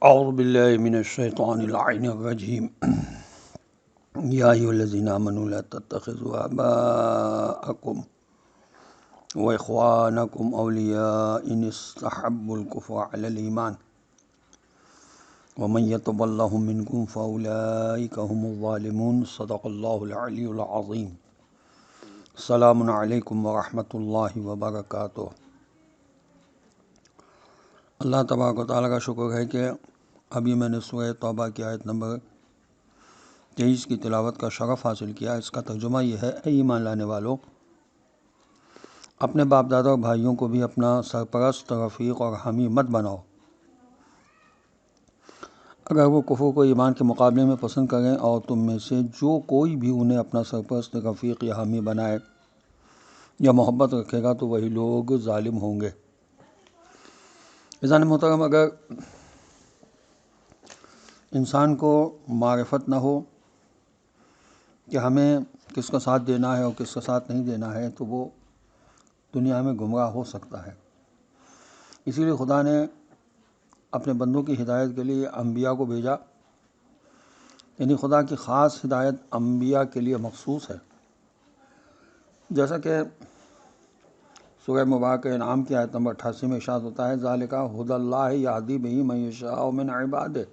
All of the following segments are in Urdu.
اعوذ باللہ من الشیطان اللعین الرجیم یا ایھا الذین آمنوا لا تتخذوا آباءکم واخوانکم اولیاء ان استحبوا الکفر علی الایمان ومن یتولہم منکم فاولئک هم الظالمون صدق اللہ العلی العظیم۔ السلام علیکم ورحمۃ اللہ وبرکاتہ۔ اللہ تبارک و تعالیٰ کا شکر ہے کہ ابھی میں نے سورہ توبہ کی آیت نمبر 23 کی تلاوت کا شرف حاصل کیا۔ اس کا ترجمہ یہ ہے: اے ایمان لانے والو، اپنے باپ دادا اور بھائیوں کو بھی اپنا سرپرست، رفیق اور حامی مت بناؤ۔ اگر وہ کفر کو ایمان کے مقابلے میں پسند کریں اور تم میں سے جو کوئی بھی انہیں اپنا سرپرست، رفیق یا حامی بنائے یا محبت رکھے گا تو وہی لوگ ظالم ہوں گے۔ عزیزان محترم، اگر انسان کو معرفت نہ ہو کہ ہمیں کس کا ساتھ دینا ہے اور کس کا ساتھ نہیں دینا ہے تو وہ دنیا میں گمراہ ہو سکتا ہے۔ اسی لیے خدا نے اپنے بندوں کی ہدایت کے لیے انبیاء کو بھیجا، یعنی خدا کی خاص ہدایت انبیاء کے لیے مخصوص ہے۔ جیسا کہ سورہ مبارکہ انعام کی آیت نمبر 88 میں ارشاد ہوتا ہے: ذالک ھدی اللہ یہدی بہ من یشاء من عبادہ۔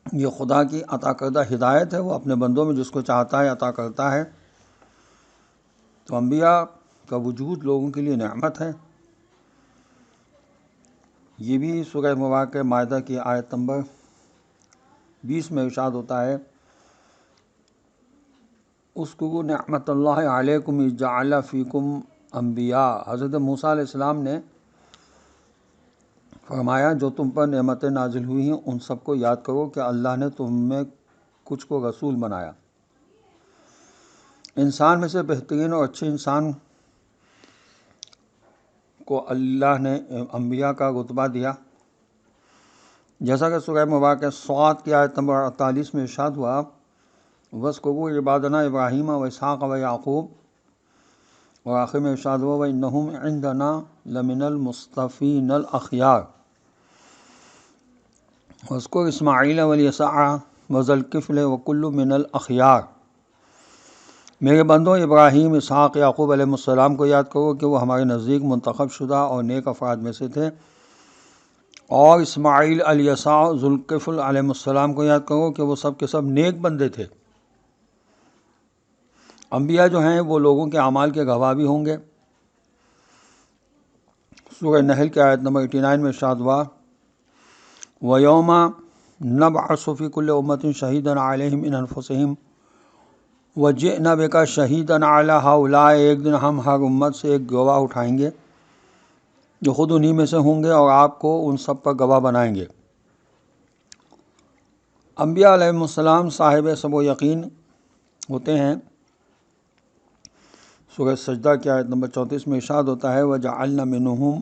یہ خدا کی عطا کردہ ہدایت ہے، وہ اپنے بندوں میں جس کو چاہتا ہے عطا کرتا ہے۔ تو انبیاء کا وجود لوگوں کے لیے نعمت ہے۔ یہ بھی سورہ مبارکہ مائدہ کی آیت نمبر 20 میں ارشاد ہوتا ہے: اذکروا نعمت اللہ علیکم اذ جعل فیکم انبیاء۔ حضرت موسیٰ علیہ السلام نے فرمایا جو تم پر نعمتیں نازل ہوئی ہیں ان سب کو یاد کرو کہ اللہ نے تم میں کچھ کو رسول بنایا۔ انسان میں سے بہترین اور اچھے انسان کو اللہ نے انبیاء کا رتبہ دیا، جیسا کہ سورہ مبارکہ صاد کی آیت نمبر 48 میں ارشاد ہوا: وَاذْكُرُوا عِبَادَنَا ابراہیم واسحاق ویعقوب، اور آخر میں ارشاد ہوا: وَإِنَّهُمْ عِندَنَا لَمِنَ الْمُصْطَفِينَ الْأَخْيَارِ وَاذْكُرْ إِسْمَاعِیلَ وَالْيَسَعَ وَذَا الْكِفْلِ وَكُلٌّ مِّنَ الْأَخْيَارِ۔ میرے بندوں ابراہیم، اسحاق، یعقوب علیہ السلام کو یاد کرو کہ وہ ہمارے نزدیک منتخب شدہ اور نیک افراد میں سے تھے، اور اسماعیل، الیسع، ذوالکفل علیہ السلام کو یاد کرو کہ وہ سب کے سب نیک بندے تھے۔ انبیاء جو ہیں وہ لوگوں کے اعمال کے گواہ بھی ہوں گے۔ سورہ نحل کی آیت نمبر 89 میں ارشاد ہوا: وَيَوْمَ نَبْعَثُ فِي كُلِّ أُمَّةٍ شَهِيدًا عَلَيْهِمْ مِنْ أَنفُسِهِمْ وَجِئْنَا بِكَ شَهِيدًا عَلَىٰ هَؤُلَاءِ۔ ایک دن ہم ہر امت سے ایک گواہ اٹھائیں گے جو خود انہی میں سے ہوں گے، اور آپ کو ان سب پر گواہ بنائیں گے۔ انبیاء علیہ السلام صاحب صبر و یقین ہوتے ہیں۔ سورہ سجدہ کی آیت نمبر 34 میں ارشاد ہوتا ہے: وَجَعَلْنَا مِنْهُمْ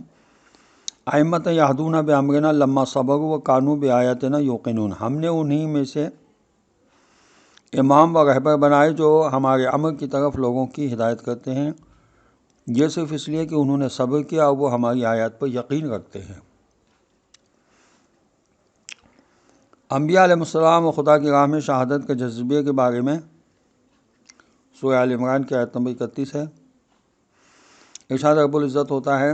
أَئِمَّةً يَهْدُونَ بِأَمْرِنَا لَمَّا صَبَرُوا وَكَانُوا بِآيَاتِنَا يُوقِنُونَ۔ ہم نے انہی میں سے امام و رہبر بنائے جو ہمارے امر کی طرف لوگوں کی ہدایت کرتے ہیں، یہ صرف اس لیے کہ انہوں نے صبر کیا اور وہ ہماری آیات پر یقین رکھتے ہیں۔ انبیاء علیہ السلام و خدا کی راہ میں شہادت کے جذبے کے بارے میں سورہ آل عمران کی آیت نمبر 31 ہے۔ ارشاد رب العزت ہوتا ہے: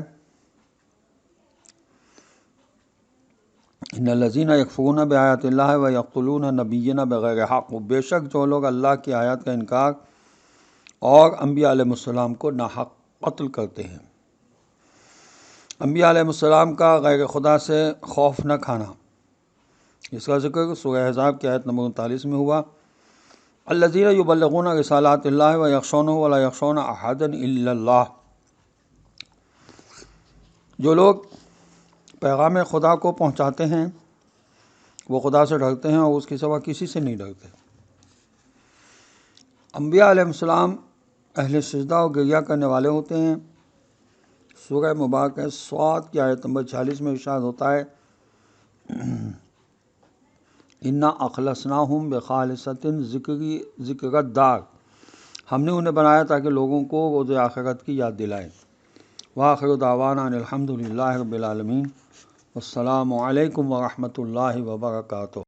ان الذین یکفرون بآیات اللہ ویقتلون النبیین بغیر حق۔ بے شک جو لوگ اللہ کی آیات کا انکار اور انبیاء علیہ السلام کو ناحق قتل کرتے ہیں۔ انبیاء علیہ السلام کا غیر خدا سے خوف نہ کھانا، اس کا ذکر سورہ احزاب کی آیت نمبر 39 میں ہوا: الذین یبلغون رسالات اللہ ویخشونہ ولا یخشون احدا الا اللہ۔ جو لوگ پیغام خدا کو پہنچاتے ہیں وہ خدا سے ڈرتے ہیں اور اس کے سوا کسی سے نہیں ڈرتے۔ انبیاء علیہ السلام اہل سجدہ اور گریہ کرنے والے ہوتے ہیں۔ سورہ مبارکہ صاد کی آیت نمبر 46 میں ارشاد ہوتا ہے: انا اخلصناہم بخالصۃ ذکر الدار۔ ہم نے انہیں بنایا تاکہ لوگوں کو روز آخرت کی یاد دلائیں۔ وآخر دعوانا ان الحمد للہ رب العالمین۔ السلام علیکم ورحمۃ اللہ وبرکاتہ۔